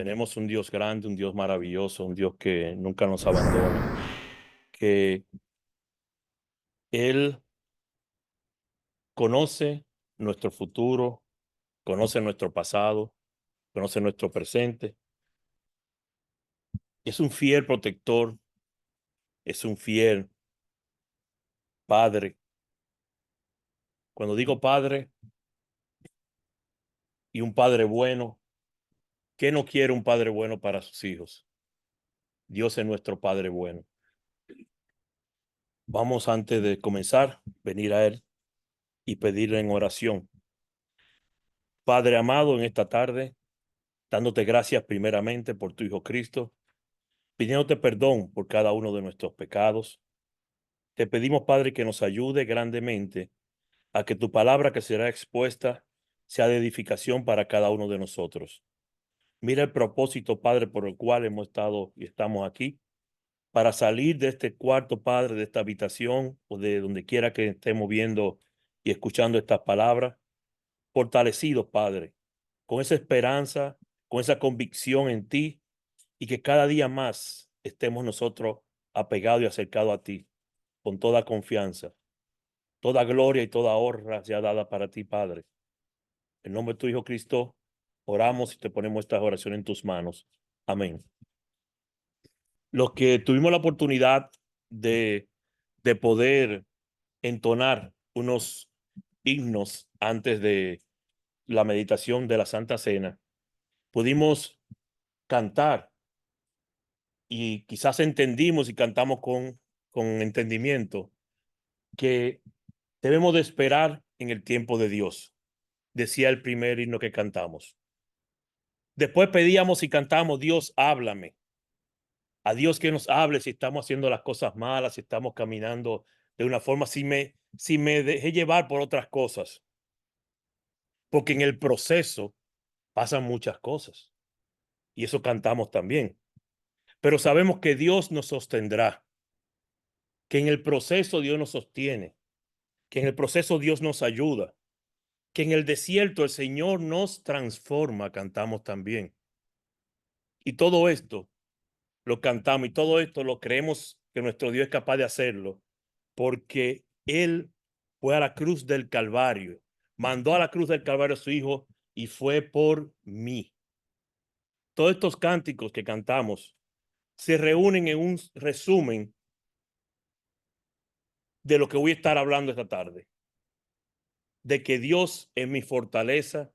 Tenemos un Dios grande, un Dios maravilloso, un Dios que nunca nos abandona, que Él conoce nuestro futuro, conoce nuestro pasado, conoce nuestro presente. Es un fiel protector, es un fiel padre. Cuando digo padre y un padre bueno, ¿qué no quiere un padre bueno para sus hijos? Dios es nuestro Padre bueno. Vamos antes de comenzar, venir a Él y pedirle en oración. Padre amado, en esta tarde, dándote gracias primeramente por tu Hijo Cristo, pidiéndote perdón por cada uno de nuestros pecados. Te pedimos, Padre, que nos ayude grandemente a que tu palabra que será expuesta sea de edificación para cada uno de nosotros. Mira el propósito, Padre, por el cual hemos estado y estamos aquí, para salir de este cuarto, Padre, de esta habitación o de donde quiera que estemos viendo y escuchando estas palabras, fortalecidos, Padre, con esa esperanza, con esa convicción en ti, y que cada día más estemos nosotros apegados y acercados a ti con toda confianza. Toda gloria y toda honra sea dada para ti, Padre. En nombre de tu Hijo Cristo, oramos y te ponemos estas oraciones en tus manos. Amén. Los que tuvimos la oportunidad de, de poder entonar unos himnos antes de la meditación de la Santa Cena, pudimos cantar y quizás entendimos y cantamos con entendimiento que debemos de esperar en el tiempo de Dios, decía el primer himno que cantamos. Después pedíamos y cantamos, Dios, háblame. A Dios que nos hable si estamos haciendo las cosas malas, si estamos caminando de una forma, si me dejé llevar por otras cosas. Porque en el proceso pasan muchas cosas. Y eso cantamos también. Pero sabemos que Dios nos sostendrá, que en el proceso Dios nos sostiene, que en el proceso Dios nos ayuda, que en el desierto el Señor nos transforma, cantamos también. Y todo esto lo cantamos y todo esto lo creemos que nuestro Dios es capaz de hacerlo, porque Él fue a la cruz del Calvario, mandó a la cruz del Calvario a su Hijo y fue por mí. Todos estos cánticos que cantamos se reúnen en un resumen de lo que voy a estar hablando esta tarde, de que Dios es mi fortaleza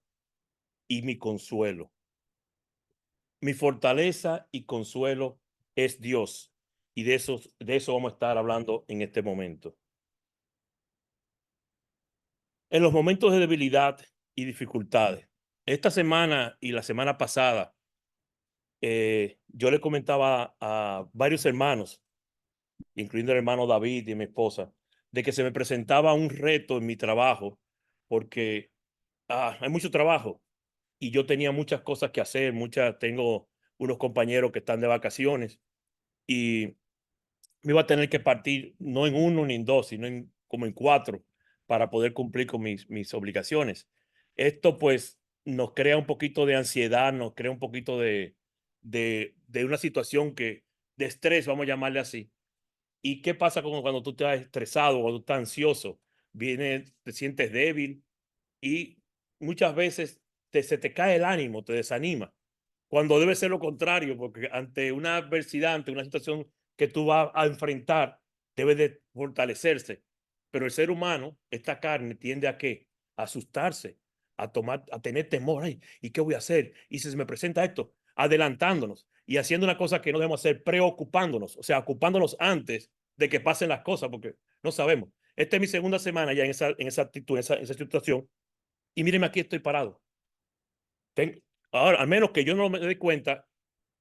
y mi consuelo. Mi fortaleza y consuelo es Dios. Y de eso vamos a estar hablando en este momento. En los momentos de debilidad y dificultades. Esta semana y la semana pasada, yo le comentaba a varios hermanos, incluyendo el hermano David y mi esposa, de que se me presentaba un reto en mi trabajo, porque hay mucho trabajo y yo tenía muchas cosas que hacer, tengo unos compañeros que están de vacaciones y me iba a tener que partir no en uno ni en dos, sino como en cuatro para poder cumplir con mis obligaciones. Esto pues nos crea un poquito de ansiedad, nos crea un poquito de una situación de estrés, vamos a llamarle así. ¿Y qué pasa cuando tú estás estresado, cuando tú estás ansioso? Te sientes débil y muchas veces se te cae el ánimo, te desanima, cuando debe ser lo contrario, porque ante una adversidad, ante una situación que tú vas a enfrentar, debe de fortalecerse. Pero el ser humano, esta carne, tiende a qué? A asustarse, a tener temor. Ay, ¿y qué voy a hacer? Y si se me presenta esto, adelantándonos y haciendo una cosa que no debemos hacer, preocupándonos, o sea, ocupándonos antes de que pasen las cosas, porque no sabemos. Esta es mi segunda semana ya en esa actitud, en esa situación, y míreme, aquí estoy parado. Ten- Ahora, al menos que yo no me dé cuenta,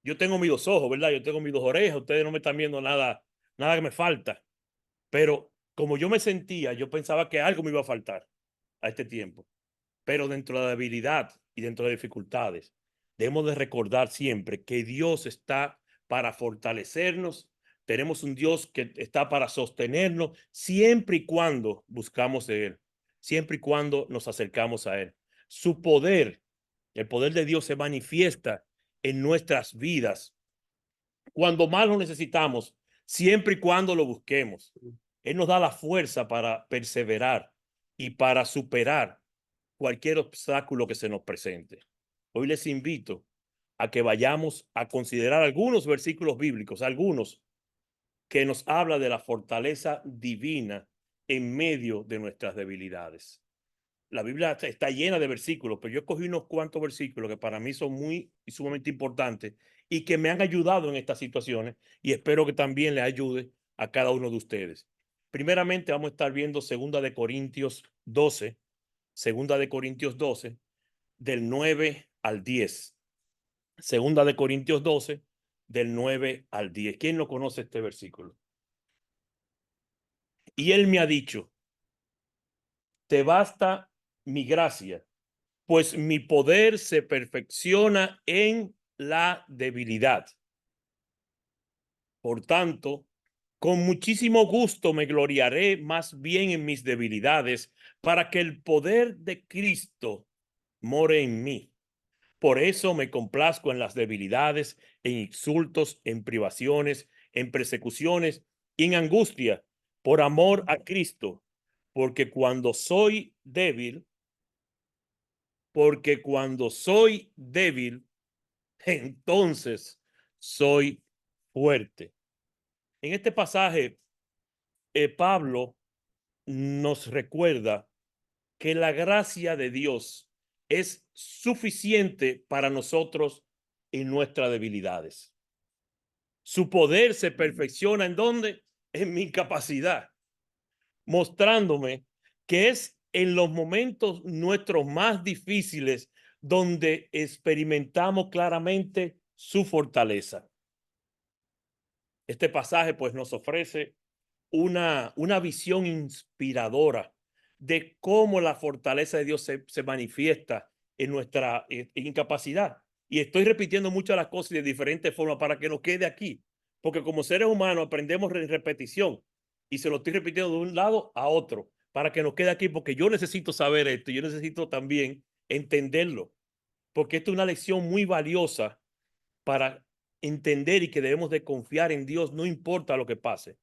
yo tengo mis dos ojos, ¿verdad? Yo tengo mis dos orejas, ustedes no me están viendo nada, nada que me falta. Pero como yo me sentía, yo pensaba que algo me iba a faltar a este tiempo. Pero dentro de la debilidad y dentro de dificultades, debemos de recordar siempre que Dios está para fortalecernos. Tenemos un Dios que está para sostenernos siempre y cuando buscamos de Él, siempre y cuando nos acercamos a Él. Su poder, el poder de Dios se manifiesta en nuestras vidas cuando más lo necesitamos, siempre y cuando lo busquemos. Él nos da la fuerza para perseverar y para superar cualquier obstáculo que se nos presente. Hoy les invito a que vayamos a considerar algunos versículos bíblicos, algunos que nos habla de la fortaleza divina en medio de nuestras debilidades. La Biblia está llena de versículos, pero yo escogí unos cuantos versículos que para mí son muy y sumamente importantes y que me han ayudado en estas situaciones y espero que también le ayude a cada uno de ustedes. Primeramente vamos a estar viendo 2 de Corintios 12, 2 de Corintios 12, del 9 al 10. 2 de Corintios 12, del 9 al 10. ¿Quién no conoce este versículo? Y él me ha dicho, te basta mi gracia, pues mi poder se perfecciona en la debilidad. Por tanto, con muchísimo gusto me gloriaré más bien en mis debilidades, para que el poder de Cristo more en mí. Por eso me complazco en las debilidades, en insultos, en privaciones, en persecuciones y en angustia, por amor a Cristo, porque cuando soy débil, porque cuando soy débil, entonces soy fuerte. En este pasaje, Pablo nos recuerda que la gracia de Dios es suficiente para nosotros en nuestras debilidades. Su poder se perfecciona ¿en dónde? En mi capacidad, mostrándome que es en los momentos nuestros más difíciles donde experimentamos claramente su fortaleza. Este pasaje pues nos ofrece una visión inspiradora de cómo la fortaleza de Dios se manifiesta en nuestra incapacidad. Y estoy repitiendo muchas las cosas de diferentes formas para que nos quede aquí, porque como seres humanos aprendemos en repetición y se lo estoy repitiendo de un lado a otro para que nos quede aquí, porque yo necesito saber esto, yo necesito también entenderlo, porque esto es una lección muy valiosa para entender y que debemos de confiar en Dios, no importa lo que pase.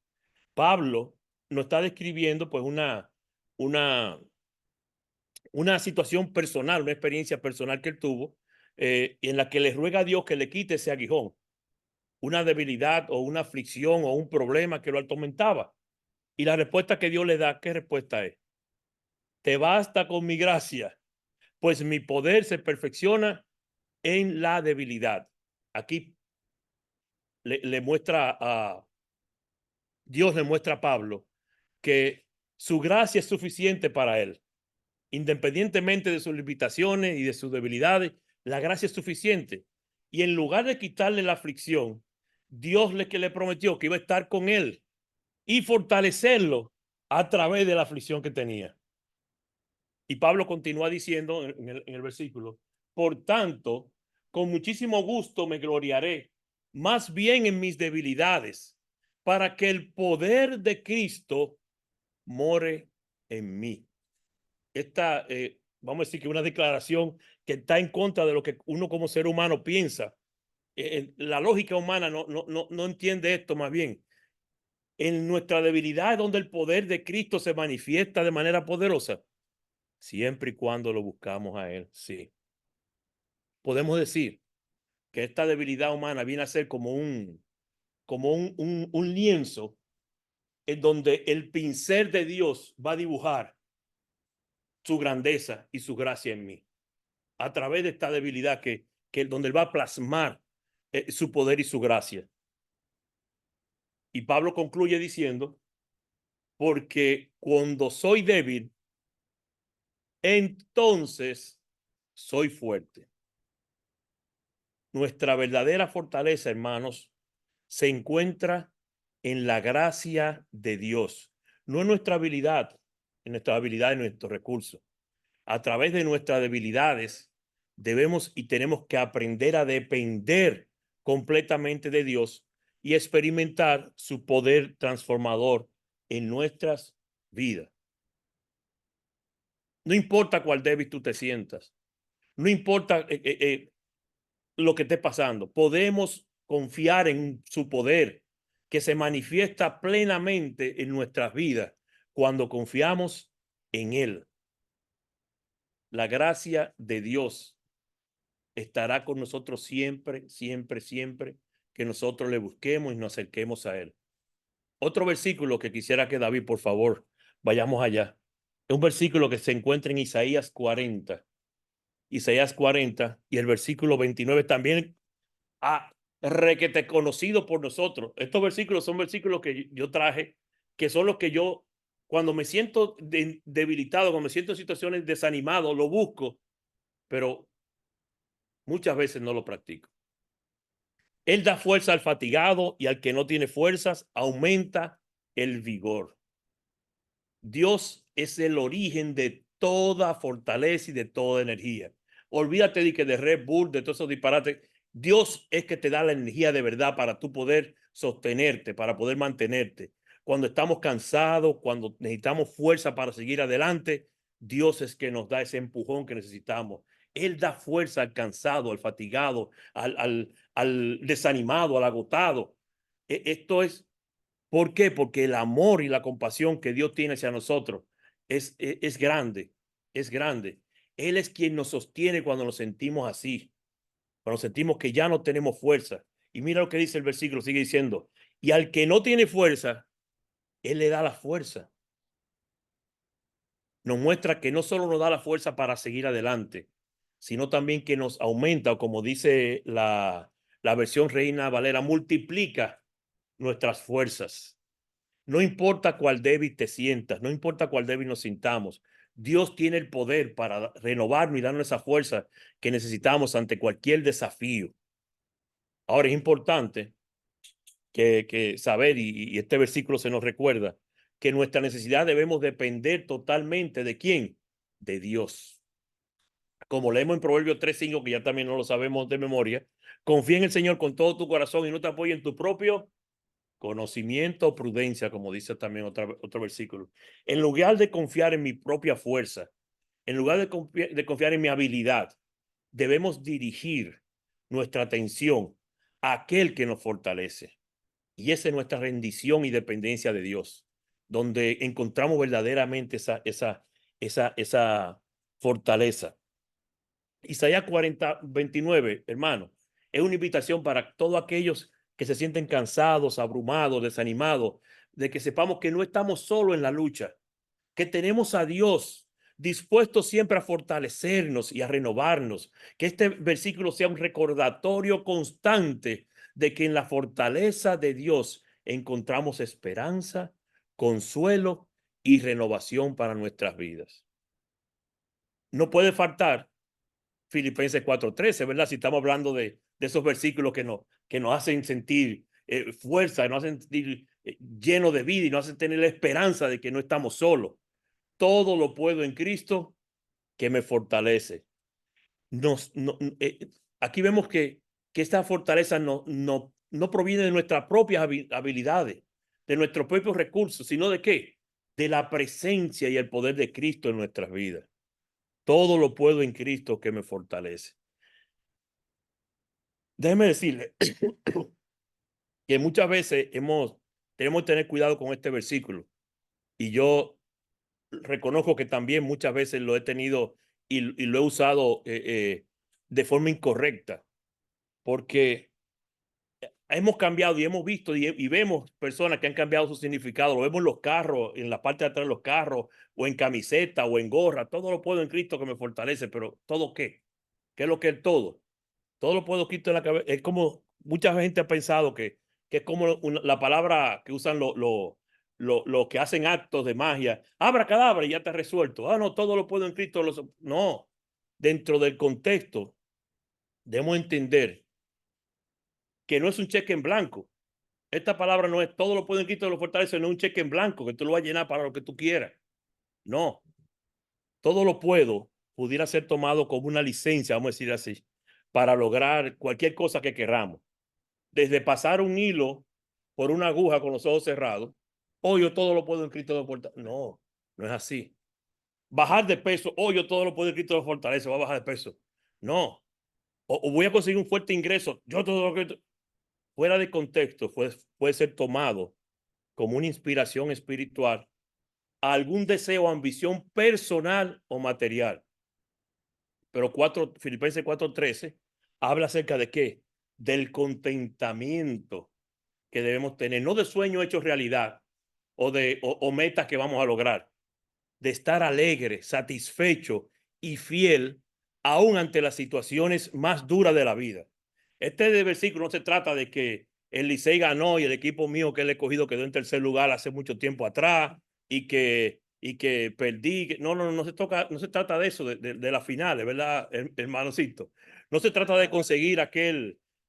Pablo nos está describiendo pues una, una situación personal, una experiencia personal que él tuvo, en la que le ruega a Dios que le quite ese aguijón, una debilidad o una aflicción o un problema que lo atormentaba. Y la respuesta que Dios le da, ¿qué respuesta es? Te basta con mi gracia, pues mi poder se perfecciona en la debilidad. Aquí le muestra a Dios, le muestra a Pablo que su gracia es suficiente para él. Independientemente de sus limitaciones y de sus debilidades, la gracia es suficiente. Y en lugar de quitarle la aflicción, Dios que le prometió que iba a estar con él y fortalecerlo a través de la aflicción que tenía. Y Pablo continúa diciendo en el versículo, por tanto, con muchísimo gusto me gloriaré, más bien en mis debilidades, para que el poder de Cristo more en mí. Esta, vamos a decir que una declaración que está en contra de lo que uno como ser humano piensa. La lógica humana no entiende esto más bien. En nuestra debilidad es donde el poder de Cristo se manifiesta de manera poderosa, siempre y cuando lo buscamos a Él, sí. Podemos decir que esta debilidad humana viene a ser como un lienzo en donde el pincel de Dios va a dibujar su grandeza y su gracia en mí, a través de esta debilidad donde él va a plasmar su poder y su gracia. Y Pablo concluye diciendo, porque cuando soy débil, entonces soy fuerte. Nuestra verdadera fortaleza, hermanos, se encuentra en la gracia de Dios, no en nuestra habilidad, en nuestros recursos. A través de nuestras debilidades debemos y tenemos que aprender a depender completamente de Dios y experimentar su poder transformador en nuestras vidas. No importa cuál débil tú te sientas, no importa lo que esté pasando. Podemos confiar en su poder que se manifiesta plenamente en nuestras vidas cuando confiamos en Él. La gracia de Dios estará con nosotros siempre, siempre, siempre que nosotros le busquemos y nos acerquemos a Él. Otro versículo que quisiera que David, por favor, vayamos allá. Es un versículo que se encuentra en Isaías 40. Isaías 40 y el versículo 29 también requete conocido por nosotros. Estos versículos son versículos que yo traje, que son los que yo, cuando me siento debilitado, cuando me siento en situaciones desanimado, lo busco, pero muchas veces no lo practico. Él da fuerza al fatigado y al que no tiene fuerzas, aumenta el vigor. Dios es el origen de toda fortaleza y de toda energía. Olvídate de que de Red Bull, de todos esos disparates. Dios es que te da la energía de verdad para tú poder sostenerte, para poder mantenerte. Cuando estamos cansados, cuando necesitamos fuerza para seguir adelante, Dios es que nos da ese empujón que necesitamos. Él da fuerza al cansado, al fatigado, al desanimado, al agotado. Esto es, ¿por qué? Porque el amor y la compasión que Dios tiene hacia nosotros es grande, es grande. Él es quien nos sostiene cuando nos sentimos así, cuando sentimos que ya no tenemos fuerza. Y mira lo que dice el versículo, sigue diciendo, y al que no tiene fuerza, Él le da la fuerza. Nos muestra que no solo nos da la fuerza para seguir adelante, sino también que nos aumenta, o como dice la versión Reina Valera, multiplica nuestras fuerzas. No importa cuál débil te sientas, no importa cuál débil nos sintamos, Dios tiene el poder para renovarnos y darnos esa fuerza que necesitamos ante cualquier desafío. Ahora es importante que saber, y este versículo se nos recuerda, que nuestra necesidad debemos depender totalmente de ¿quién? De Dios. Como leemos en Proverbios 3:5, que ya también no lo sabemos de memoria, confía en el Señor con todo tu corazón y no te apoyes en tu propio conocimiento o prudencia, como dice también otro versículo. En lugar de confiar en mi propia fuerza, en lugar de confiar en mi habilidad, debemos dirigir nuestra atención a aquel que nos fortalece. Y esa es nuestra rendición y dependencia de Dios, donde encontramos verdaderamente esa fortaleza. Isaías 40:29, hermano, es una invitación para todos aquellos que se sienten cansados, abrumados, desanimados, de que sepamos que no estamos solos en la lucha, que tenemos a Dios dispuesto siempre a fortalecernos y a renovarnos. Que este versículo sea un recordatorio constante de que en la fortaleza de Dios encontramos esperanza, consuelo y renovación para nuestras vidas. No puede faltar Filipenses 4:13, ¿verdad? Si estamos hablando de esos versículos que nos hacen sentir fuerza, nos hacen sentir llenos de vida y nos hacen tener la esperanza de que no estamos solos. Todo lo puedo en Cristo que me fortalece. Nos, no, aquí vemos que esta fortaleza no proviene de nuestras propias habilidades, de nuestros propios recursos, sino de qué? De la presencia y el poder de Cristo en nuestras vidas. Todo lo puedo en Cristo que me fortalece. Déjeme decirle que muchas veces tenemos que tener cuidado con este versículo. Y yo reconozco que también muchas veces lo he tenido y lo he usado de forma incorrecta, porque hemos cambiado y hemos visto y vemos personas que han cambiado su significado. Lo vemos en los carros, en la parte de atrás de los carros, o en camiseta, o en gorra. Todo lo puedo en Cristo que me fortalece, pero ¿todo qué? ¿Qué es lo que es todo? Todo lo puedo quitar en la cabeza. Es como mucha gente ha pensado que es como la palabra que usan los que hacen actos de magia. Abracadabra y ya está resuelto. Ah, no, todo lo puedo en Cristo. No, dentro del contexto debemos entender que no es un cheque en blanco. Esta palabra no es todo lo puedo en Cristo, lo fortalece, no es un cheque en blanco que tú lo vas a llenar para lo que tú quieras. No, todo lo puedo pudiera ser tomado como una licencia, vamos a decir así, para lograr cualquier cosa que queramos. Desde pasar un hilo por una aguja con los ojos cerrados, o yo todo lo puedo en Cristo de fortaleza. No, no es así. Bajar de peso, o yo todo lo puedo en Cristo de fortaleza, voy a bajar de peso. No, o voy a conseguir un fuerte ingreso. Yo todo lo que fuera de contexto puede ser tomado como una inspiración espiritual a algún deseo o ambición personal o material. Pero Filipenses 4:13 habla acerca de qué? Del contentamiento que debemos tener, no de sueños hechos realidad o metas que vamos a lograr, de estar alegre, satisfecho y fiel aún ante las situaciones más duras de la vida. Este versículo no se trata de que el Licey ganó y el equipo mío que él he cogido quedó en tercer lugar hace mucho tiempo atrás y que perdí. No, no, no se trata de eso, de la final, ¿verdad, hermanocito? No se trata de conseguir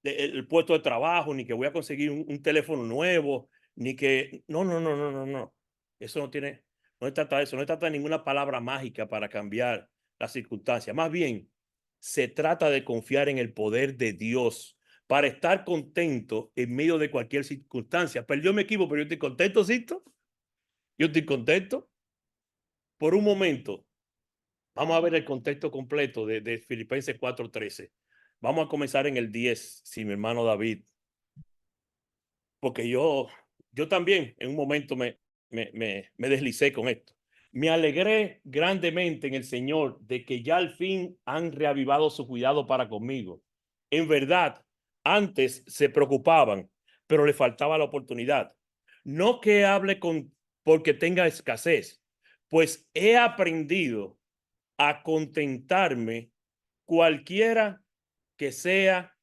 el puesto de trabajo, ni que voy a conseguir un teléfono nuevo, ni que, no, no, no, no, no, no. Eso no se trata de eso, no se trata de ninguna palabra mágica para cambiar las circunstancias. Más bien, se trata de confiar en el poder de Dios para estar contento en medio de cualquier circunstancia. Perdió mi equipo, pero yo estoy contento, ¿cito? Yo estoy contento. Por un momento, vamos a ver el contexto completo de Filipenses 4:13. Vamos a comenzar en el 10, si mi hermano David, porque yo también en un momento me deslicé con esto. Me alegré grandemente en el Señor de que ya al fin han reavivado su cuidado para conmigo. En verdad, antes se preocupaban, pero le faltaba la oportunidad. No que hable porque tenga escasez, pues he aprendido a contentarme cualquiera que sea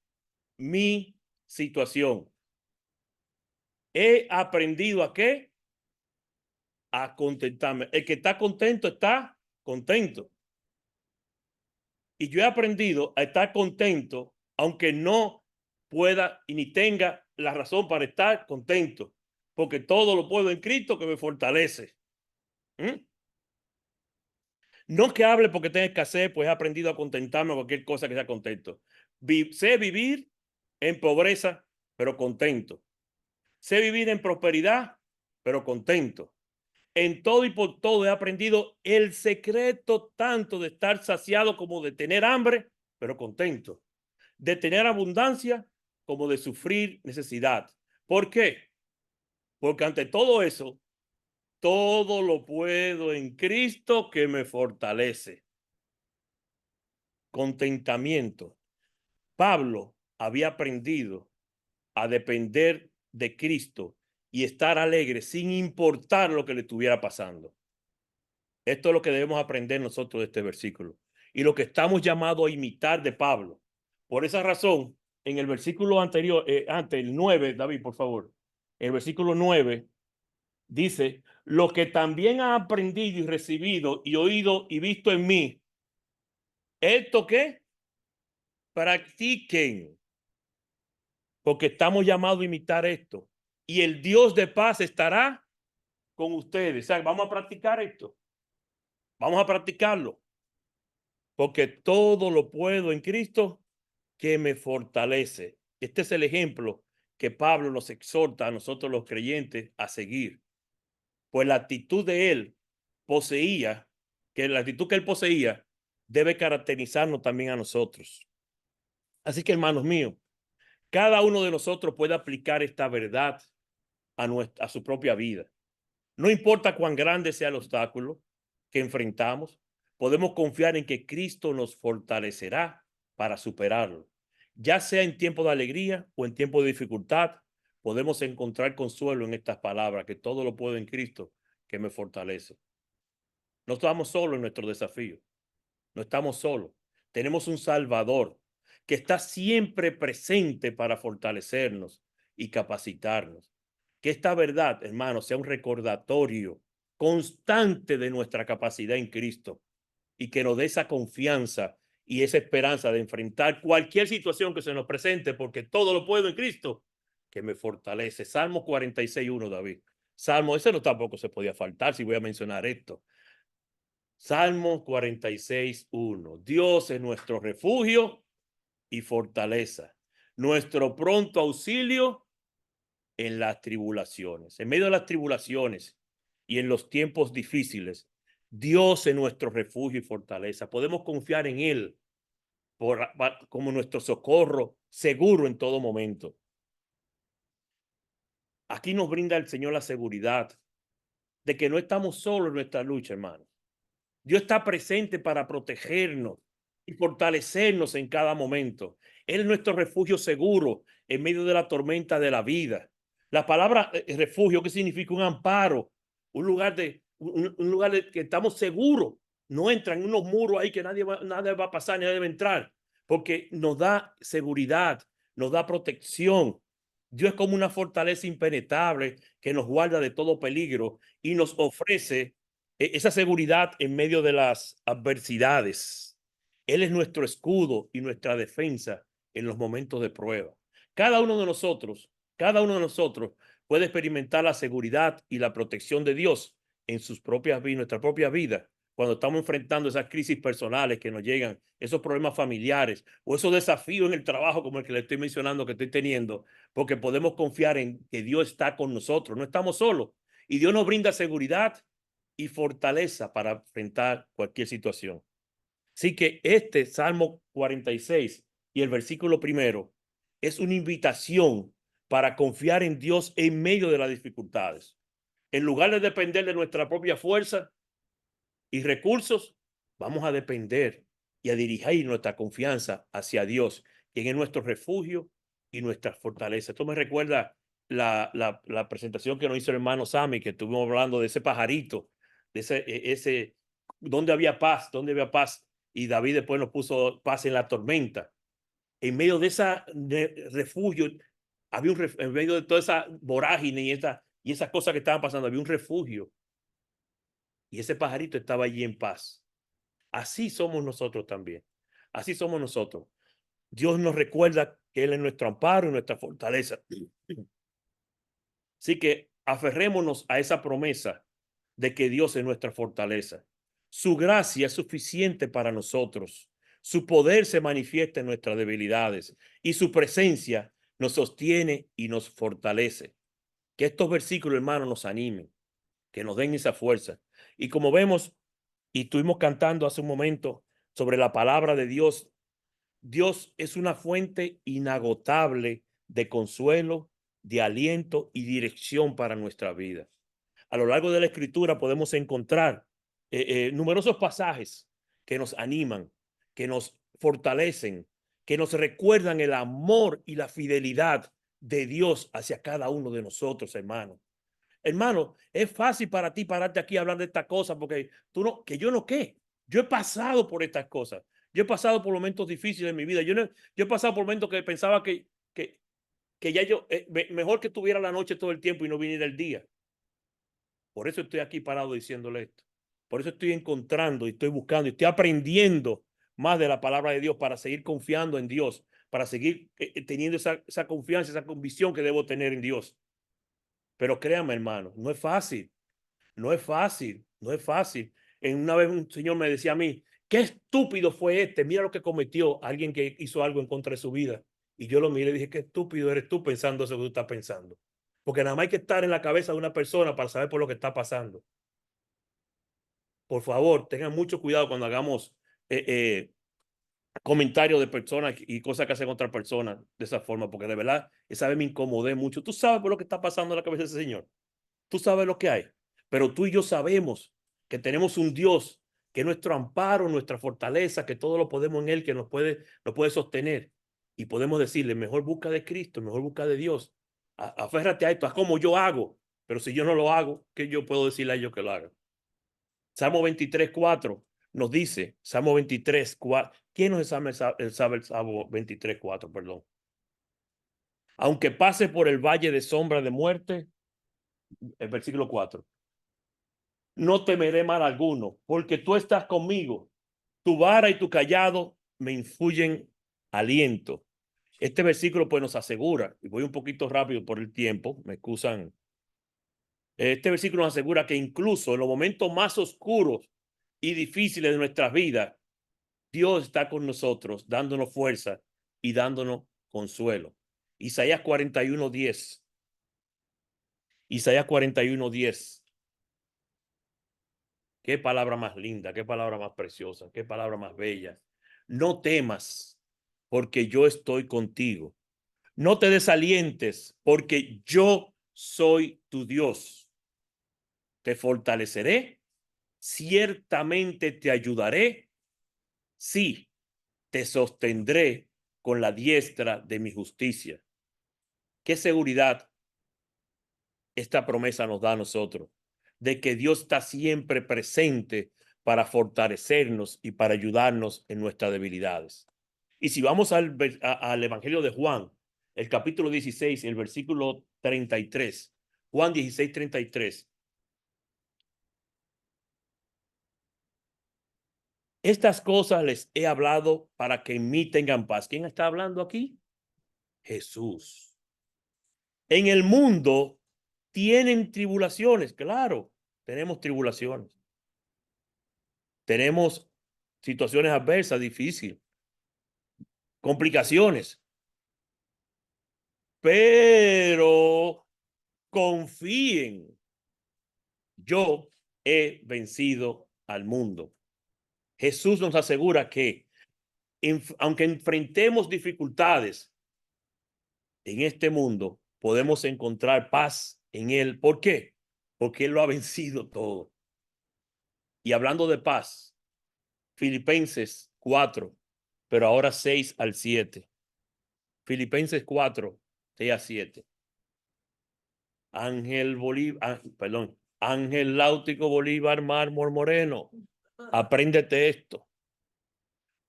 mi situación. He aprendido a qué? A contentarme. El que está contento. Y yo he aprendido a estar contento, aunque no pueda y ni tenga la razón para estar contento, porque todo lo puedo en Cristo que me fortalece. ¿Mm? No que hable porque tenga escasez, pues he aprendido a contentarme a cualquier cosa que sea contento. Sé vivir en pobreza, pero contento. Sé vivir en prosperidad, pero contento. En todo y por todo he aprendido el secreto tanto de estar saciado como de tener hambre, pero contento. De tener abundancia como de sufrir necesidad. ¿Por qué? Porque ante todo eso, todo lo puedo en Cristo que me fortalece. Contentamiento. Pablo había aprendido a depender de Cristo y estar alegre sin importar lo que le estuviera pasando. Esto es lo que debemos aprender nosotros de este versículo y lo que estamos llamados a imitar de Pablo. Por esa razón, en el versículo anterior, antes, el 9, David, por favor, el versículo 9 dice, lo que también ha aprendido y recibido y oído y visto en mí, ¿esto qué? Practiquen, porque estamos llamados a imitar esto. Y el Dios de paz estará con ustedes. O sea, vamos a practicar esto. Vamos a practicarlo. Porque todo lo puedo en Cristo que me fortalece. Este es el ejemplo que Pablo nos exhorta a nosotros los creyentes a seguir. Pues la actitud de él poseía, que la actitud que él poseía debe caracterizarnos también a nosotros. Así que, hermanos míos, cada uno de nosotros puede aplicar esta verdad a su propia vida. No importa cuán grande sea el obstáculo que enfrentamos, podemos confiar en que Cristo nos fortalecerá para superarlo. Ya sea en tiempo de alegría o en tiempo de dificultad, podemos encontrar consuelo en estas palabras, que todo lo puedo en Cristo que me fortalece. No estamos solos en nuestro desafío, no estamos solos. Tenemos un Salvador que está siempre presente para fortalecernos y capacitarnos. Que esta verdad, hermanos, sea un recordatorio constante de nuestra capacidad en Cristo y que nos dé esa confianza y esa esperanza de enfrentar cualquier situación que se nos presente, porque todo lo puedo en Cristo que me fortalece. Salmo 46:1, David. Salmo, ese no tampoco se podía faltar si voy a mencionar esto. Salmo 46:1. Dios es nuestro refugio y fortaleza, nuestro pronto auxilio en las tribulaciones. En medio de las tribulaciones y en los tiempos difíciles, Dios es nuestro refugio y fortaleza. Podemos confiar en Él como nuestro socorro seguro en todo momento. Aquí nos brinda el Señor la seguridad de que no estamos solos en nuestra lucha, hermano. Dios está presente para protegernos y fortalecernos en cada momento. Él es nuestro refugio seguro en medio de la tormenta de la vida. La palabra refugio, ¿qué significa? Un amparo, un lugar de que estamos seguros. No entran unos muros ahí que nadie va a pasar, nadie va a entrar, porque nos da seguridad, nos da protección. Dios es como una fortaleza impenetrable que nos guarda de todo peligro y nos ofrece esa seguridad en medio de las adversidades. Él es nuestro escudo y nuestra defensa en los momentos de prueba. Cada uno de nosotros puede experimentar la seguridad y la protección de Dios en sus propias vidas, nuestra propia vida, cuando estamos enfrentando esas crisis personales que nos llegan, esos problemas familiares o esos desafíos en el trabajo como el que le estoy mencionando que estoy teniendo, porque podemos confiar en que Dios está con nosotros, no estamos solos y Dios nos brinda seguridad y fortaleza para enfrentar cualquier situación. Así que este Salmo 46 y el versículo primero es una invitación para confiar en Dios en medio de las dificultades. En lugar de depender de nuestra propia fuerza y recursos, vamos a depender y a dirigir nuestra confianza hacia Dios, quien es nuestro refugio y nuestra fortaleza. Esto me recuerda la presentación que nos hizo el hermano Sammy, que estuvimos hablando de ese pajarito, de ese donde había paz, y David después nos puso paz en la tormenta. En medio de ese refugio, en medio de toda esa vorágine y esas cosas que estaban pasando, había un refugio. Y ese pajarito estaba allí en paz. Así somos nosotros también. Así somos nosotros. Dios nos recuerda que Él es nuestro amparo y nuestra fortaleza. Así que aferrémonos a esa promesa de que Dios es nuestra fortaleza. Su gracia es suficiente para nosotros. Su poder se manifiesta en nuestras debilidades y su presencia nos sostiene y nos fortalece. Que estos versículos, hermanos, nos animen, que nos den esa fuerza. Y como vemos y estuvimos cantando hace un momento sobre la palabra de Dios, Dios es una fuente inagotable de consuelo, de aliento y dirección para nuestra vida. A lo largo de la escritura podemos encontrar numerosos pasajes que nos animan, que nos fortalecen, que nos recuerdan el amor y la fidelidad de Dios hacia cada uno de nosotros, hermano. Hermano, es fácil para ti pararte aquí a hablar de estas cosas porque tú no, que yo no qué. Yo he pasado por estas cosas. Yo he pasado por momentos difíciles en mi vida. Yo he pasado por momentos que pensaba que ya yo, mejor que tuviera la noche todo el tiempo y no viniera el día. Por eso estoy aquí parado diciéndole esto. Por eso estoy encontrando y estoy buscando y estoy aprendiendo más de la palabra de Dios para seguir confiando en Dios, para seguir teniendo esa confianza, esa convicción que debo tener en Dios. Pero créanme, hermano, no es fácil. No es fácil, no es fácil. Una vez un señor me decía a mí, qué estúpido fue este, mira lo que cometió alguien que hizo algo en contra de su vida. Y yo lo miré y dije, qué estúpido eres tú pensando eso que tú estás pensando. Porque nada más hay que estar en la cabeza de una persona para saber por lo que está pasando. Por favor, tengan mucho cuidado cuando hagamos comentarios de personas y cosas que hacen otras personas de esa forma, porque de verdad, esa vez me incomodé mucho. Tú sabes por lo que está pasando en la cabeza de ese señor. Tú sabes lo que hay, pero tú y yo sabemos que tenemos un Dios que es nuestro amparo, nuestra fortaleza, que todo lo podemos en Él, que nos puede sostener. Y podemos decirle, mejor busca de Cristo, mejor busca de Dios. Aférrate a esto, haz como yo hago. Pero si yo no lo hago, ¿qué yo puedo decirle a ellos que lo hagan? Salmo 23:4 nos dice, Salmo 23:4, ¿quién nos sabe el Salmo 23:4? Perdón. Aunque pase por el valle de sombra de muerte, el versículo 4. No temeré mal alguno, porque tú estás conmigo. Tu vara y tu callado me infuyen aliento. Este versículo pues nos asegura, y voy un poquito rápido por el tiempo, me excusan. Este versículo nos asegura que incluso en los momentos más oscuros y difíciles de nuestras vidas, Dios está con nosotros, dándonos fuerza y dándonos consuelo. Isaías 41:10. Isaías 41:10. Qué palabra más linda, qué palabra más preciosa, qué palabra más bella. No temas, porque yo estoy contigo. No te desalientes, porque yo soy tu Dios. Te fortaleceré, ciertamente te ayudaré. Sí, te sostendré con la diestra de mi justicia. ¿Qué seguridad esta promesa nos da a nosotros? De que Dios está siempre presente para fortalecernos y para ayudarnos en nuestras debilidades. Y si vamos al Evangelio de Juan, el capítulo 16, el versículo 33, Juan 16, 33. Estas cosas les he hablado para que en mí tengan paz. ¿Quién está hablando aquí? Jesús. En el mundo tienen tribulaciones, claro, tenemos tribulaciones. Tenemos situaciones adversas, difíciles, complicaciones, pero confíen, yo he vencido al mundo. Jesús nos asegura que aunque enfrentemos dificultades en este mundo, podemos encontrar paz en Él. ¿Por qué? Porque Él lo ha vencido todo. Y hablando de paz, Filipenses 4, pero ahora 6 al 7. Filipenses 4, 6 a 7. Ángel Bolívar, perdón, Ángel Láutico Bolívar Mármol Moreno, apréndete esto.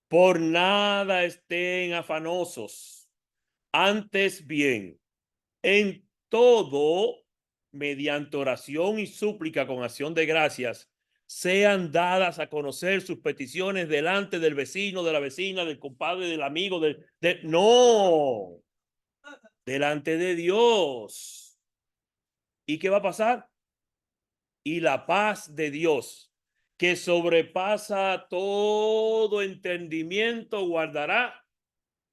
Por nada estén afanosos, antes bien, en todo, mediante oración y súplica con acción de gracias, sean dadas a conocer sus peticiones delante del vecino, de la vecina, del compadre, del amigo, no, delante de Dios. ¿Y qué va a pasar? Y la paz de Dios, que sobrepasa todo entendimiento, guardará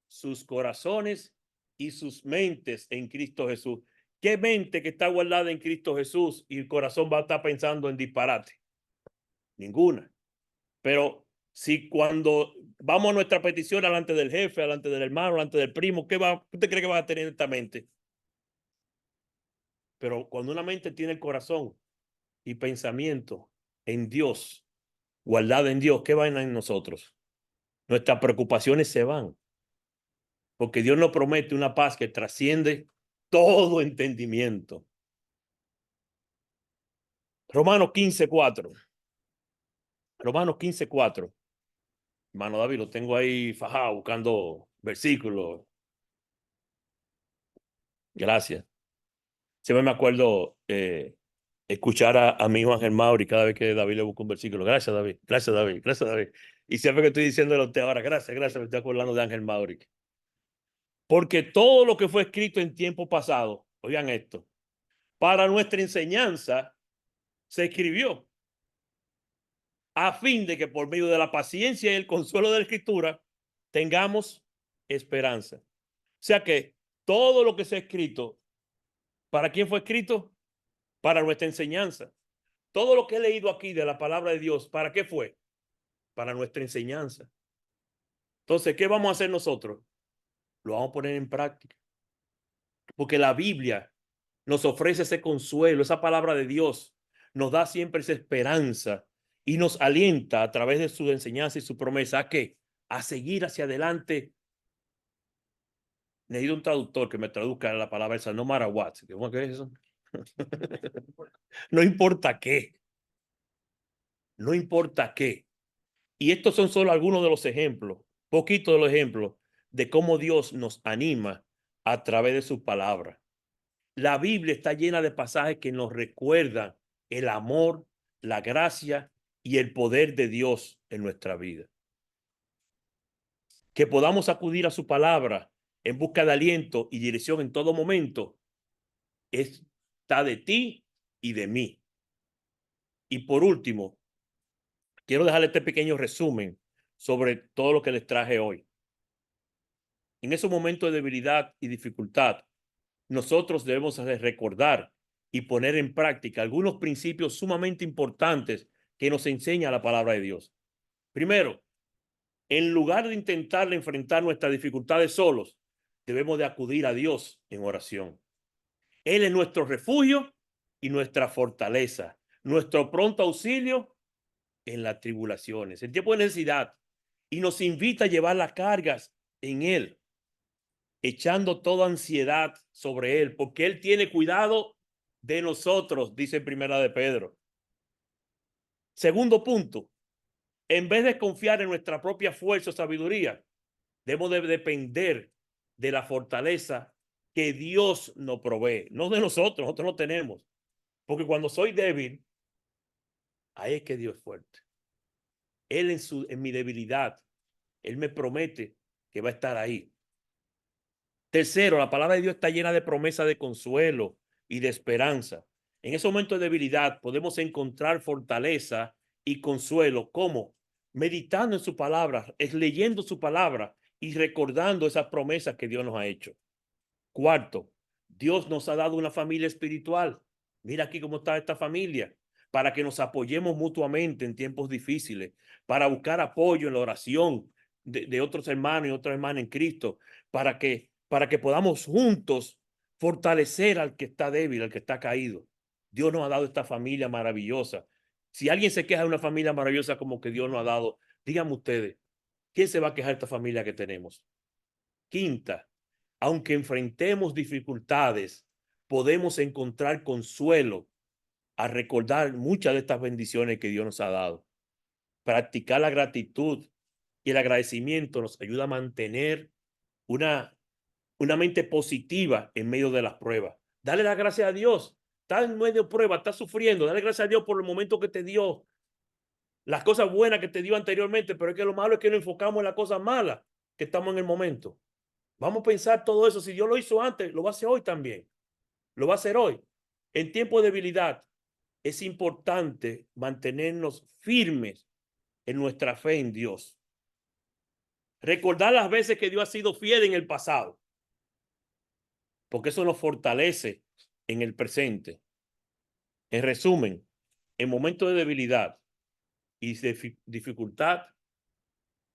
sus corazones y sus mentes en Cristo Jesús. ¿Qué mente que está guardada en Cristo Jesús y el corazón va a estar pensando en disparate? Ninguna. Pero si cuando vamos a nuestra petición delante del jefe, delante del hermano, delante del primo, ¿qué usted cree que va a tener esta mente? Pero cuando una mente tiene el corazón y pensamiento en Dios, guardada en Dios, ¿qué van en nosotros? Nuestras preocupaciones se van. Porque Dios nos promete una paz que trasciende todo entendimiento. Romanos 15:4. Romanos 15:4. Hermano David, lo tengo ahí fajado buscando versículos. Gracias. Siempre me acuerdo escuchar a mi hijo Ángel Mauri cada vez que David le busca un versículo. Gracias, David. Gracias, David. Gracias, David. Y siempre que estoy diciéndole a usted ahora, gracias, gracias, me estoy acordando de Ángel Mauri. Porque todo lo que fue escrito en tiempo pasado, oigan esto, para nuestra enseñanza se escribió a fin de que por medio de la paciencia y el consuelo de la Escritura tengamos esperanza. O sea que todo lo que se ha escrito, ¿para quién fue escrito? Para nuestra enseñanza. Todo lo que he leído aquí de la palabra de Dios, ¿para qué fue? Para nuestra enseñanza. Entonces, ¿qué vamos a hacer nosotros? Lo vamos a poner en práctica. Porque la Biblia nos ofrece ese consuelo, esa palabra de Dios nos da siempre esa esperanza y nos alienta a través de su enseñanza y su promesa a qué? A seguir hacia adelante. Necesito un traductor que me traduzca la palabra esa, no matter what. ¿Cómo que es eso? No importa qué. No importa qué. Y estos son solo algunos de los ejemplos, poquitos de los ejemplos de cómo Dios nos anima a través de su palabra. La Biblia está llena de pasajes que nos recuerdan el amor, la gracia y el poder de Dios en nuestra vida. Que podamos acudir a su palabra en busca de aliento y dirección en todo momento está de ti y de mí. Y por último, quiero dejarle este pequeño resumen sobre todo lo que les traje hoy. En esos momentos de debilidad y dificultad, nosotros debemos recordar y poner en práctica algunos principios sumamente importantes que nos enseña la palabra de Dios. Primero, En lugar de intentar enfrentar nuestras dificultades solos, debemos de acudir a Dios en oración. Él es nuestro refugio y nuestra fortaleza, nuestro pronto auxilio en las tribulaciones, en tiempo de necesidad, y nos invita a llevar las cargas en Él, echando toda ansiedad sobre Él, porque Él tiene cuidado de nosotros, dice Primera de Pedro. Segundo punto, en vez de confiar en nuestra propia fuerza o sabiduría, debemos de depender de la fortaleza que Dios nos provee, no de nosotros no tenemos. Porque cuando soy débil, ahí es que Dios es fuerte. Él en mi debilidad, Él me promete que va a estar ahí. Tercero, la palabra de Dios está llena de promesas de consuelo y de esperanza. En esos momentos de debilidad podemos encontrar fortaleza y consuelo. ¿Cómo? Meditando en su palabra, es leyendo su palabra y recordando esas promesas que Dios nos ha hecho. Cuarto, Dios nos ha dado una familia espiritual. Mira aquí cómo está esta familia, para que nos apoyemos mutuamente en tiempos difíciles, para buscar apoyo en la oración de otros hermanos y otras hermanas en Cristo, para que podamos juntos fortalecer al que está débil, al que está caído. Dios nos ha dado esta familia maravillosa. Si alguien se queja de una familia maravillosa como que Dios nos ha dado, díganme ustedes, ¿quién se va a quejar de esta familia que tenemos? Quinta, aunque enfrentemos dificultades, podemos encontrar consuelo a recordar muchas de estas bendiciones que Dios nos ha dado. Practicar la gratitud y el agradecimiento nos ayuda a mantener una mente positiva en medio de las pruebas. Dale las gracias a Dios. Estás en medio de prueba, estás sufriendo. Dale gracias a Dios por el momento que te dio, las cosas buenas que te dio anteriormente, pero es que lo malo es que nos enfocamos en las cosas malas que estamos en el momento. Vamos a pensar todo eso. Si Dios lo hizo antes, lo va a hacer hoy también. Lo va a hacer hoy. En tiempo de debilidad, es importante mantenernos firmes en nuestra fe en Dios. Recordar las veces que Dios ha sido fiel en el pasado, porque eso nos fortalece en el presente. En resumen, en momentos de debilidad y de dificultad,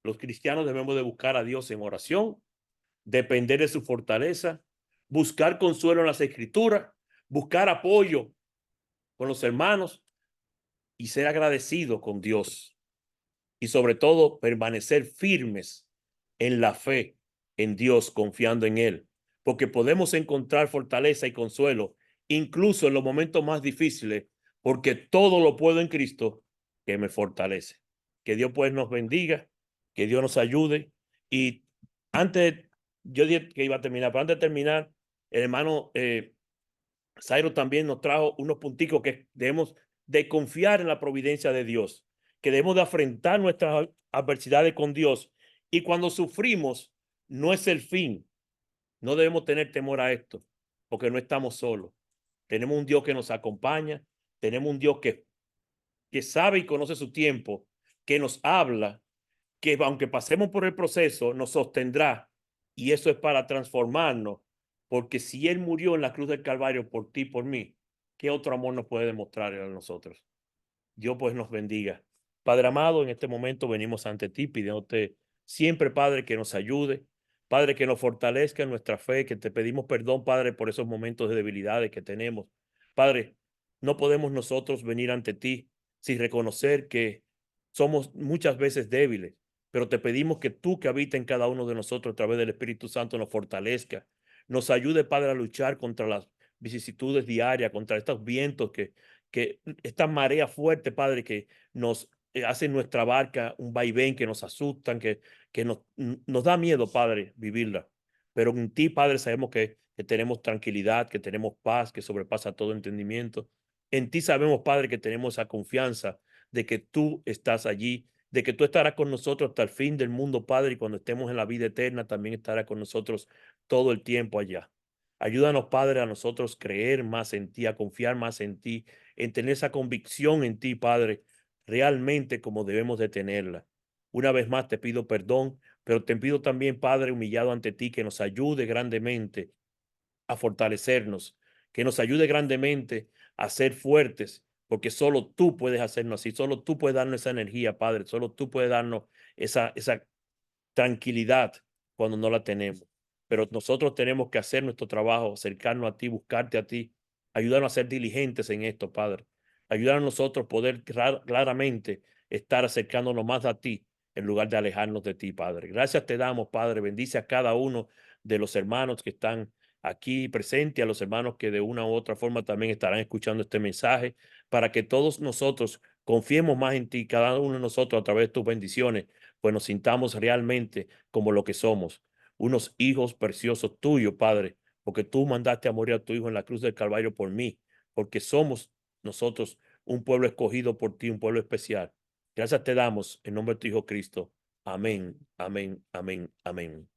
los cristianos debemos de buscar a Dios en oración, depender de su fortaleza, buscar consuelo en las escrituras, buscar apoyo con los hermanos y ser agradecido con Dios. Y sobre todo, permanecer firmes en la fe en Dios, confiando en Él. Porque podemos encontrar fortaleza y consuelo, incluso en los momentos más difíciles, porque todo lo puedo en Cristo que me fortalece. Que Dios pues nos bendiga, que Dios nos ayude. Y antes, yo dije que iba a terminar, pero antes de terminar, el hermano Zairo también nos trajo unos punticos que debemos de confiar en la providencia de Dios, que debemos de afrontar nuestras adversidades con Dios. Y cuando sufrimos, no es el fin. No debemos tener temor a esto, porque no estamos solos. Tenemos un Dios que nos acompaña, tenemos un Dios que sabe y conoce su tiempo, que nos habla, que aunque pasemos por el proceso, nos sostendrá. Y eso es para transformarnos, porque si Él murió en la cruz del Calvario por ti y por mí, ¿qué otro amor nos puede demostrar a nosotros? Dios pues nos bendiga. Padre amado, en este momento venimos ante ti pidiéndote siempre, Padre, que nos ayude, Padre, que nos fortalezca en nuestra fe, que te pedimos perdón, Padre, por esos momentos de debilidades que tenemos. Padre, no podemos nosotros venir ante ti sin reconocer que somos muchas veces débiles, pero te pedimos que tú que habitas en cada uno de nosotros a través del Espíritu Santo nos fortalezca, nos ayude, Padre, a luchar contra las vicisitudes diarias, contra estos vientos que esta marea fuerte, Padre, que nos hacen nuestra barca un vaivén, que nos asustan, que nos da miedo, Padre, vivirla. Pero en ti, Padre, sabemos que tenemos tranquilidad, que tenemos paz, que sobrepasa todo entendimiento. En ti sabemos, Padre, que tenemos esa confianza de que tú estás allí, de que tú estarás con nosotros hasta el fin del mundo, Padre, y cuando estemos en la vida eterna también estarás con nosotros todo el tiempo allá. Ayúdanos, Padre, a nosotros creer más en ti, a confiar más en ti, en tener esa convicción en ti, Padre, realmente como debemos de tenerla. Una vez más te pido perdón, pero te pido también, Padre, humillado ante ti, que nos ayude grandemente a fortalecernos, que nos ayude grandemente a ser fuertes, porque solo tú puedes hacernos así, solo tú puedes darnos esa energía, Padre, solo tú puedes darnos esa tranquilidad cuando no la tenemos. Pero nosotros tenemos que hacer nuestro trabajo, acercarnos a ti, buscarte a ti, ayudarnos a ser diligentes en esto, Padre. Ayudar a nosotros a poder claramente estar acercándonos más a ti en lugar de alejarnos de ti, Padre. Gracias te damos, Padre. Bendice a cada uno de los hermanos que están aquí presentes, a los hermanos que de una u otra forma también estarán escuchando este mensaje, para que todos nosotros confiemos más en ti, cada uno de nosotros a través de tus bendiciones, pues nos sintamos realmente como lo que somos, unos hijos preciosos tuyos, Padre, porque tú mandaste a morir a tu Hijo en la cruz del Calvario por mí, porque somos nosotros un pueblo escogido por ti, un pueblo especial. Gracias te damos en nombre de tu Hijo Cristo. Amén, amén, amén, amén.